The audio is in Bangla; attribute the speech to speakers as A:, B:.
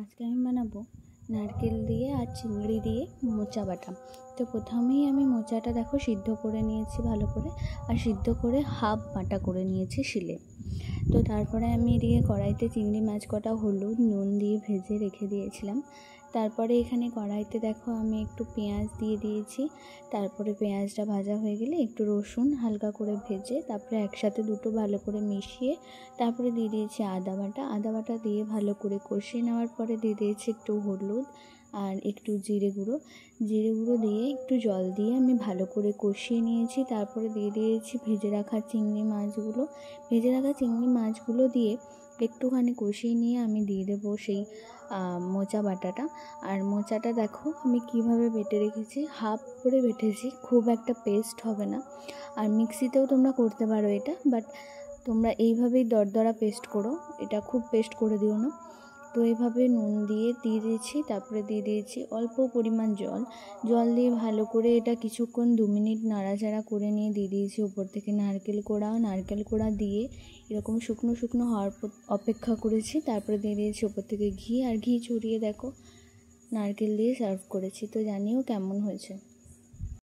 A: আজকে আমি বানাবো নারকেল দিয়ে আর চিংড়ি দিয়ে মোচা বাটা। তো প্রথমেই আমি মোচাটা দেখো সিদ্ধ করে নিয়েছি ভালো করে, আর সিদ্ধ করে হাফ বাটা করে নিয়েছি শিলে। তো তারপরে আমি এদিকে কড়াইতে চিংড়ি মাছ কটা হলুদ নুন দিয়ে ভেজে রেখে দিয়েছিলাম। তারপরে এখানে কড়াইতে দেখো আমি একটু পেঁয়াজ দিয়ে দিয়েছি। তারপরে পেঁয়াজটা ভাজা হয়ে গেলে একটু রসুন হালকা করে ভেজে তারপরে একসাথে দুটো ভালো করে মিশিয়ে তারপরে দিয়ে দিয়েছি আদা বাটা দিয়ে ভালো করে কষিয়ে নেওয়ার পরে দিয়ে দিয়েছি একটু হলুদ আর একটু জিরে গুঁড়ো দিয়ে একটু জল দিয়ে আমি ভালো করে কষিয়ে নিয়েছি। তারপরে দিয়ে দিয়েছি ভেজে রাখা চিংড়ি মাছগুলো দিয়ে একটুখানি কষিয়ে নিয়ে আমি দিয়ে দেবো সেই মোচা বাটাটা। আর মোচাটা দেখো আমি কিভাবে বেটে রেখেছি, হাফ করে বেটেছি, খুব একটা পেস্ট হবে না। আর মিক্সিতেও তোমরা করতে পারো এটা, বাট তোমরা এইভাবেই দরদরা পেস্ট করো, এটা খুব পেস্ট করে দিও না। তো এইভাবে নুন দিয়ে দিয়েছি, তারপরে দিয়ে দিয়েছি অল্প পরিমাণ জল দিয়ে ভালো করে এটা কিছুক্ষণ 2 মিনিট নাড়াচাড়া করে নিয়ে দিয়ে দিয়েছি উপর থেকে নারকেল কোড়া দিয়ে এরকম শুকনো হওয়ার অপেক্ষা করেছি। তারপরে দিয়ে দিয়েছি উপর থেকে ঘি ছড়িয়ে দেখো নারকেল দিয়ে সার্ভ করেছি। তো জানিও কেমন হয়েছে।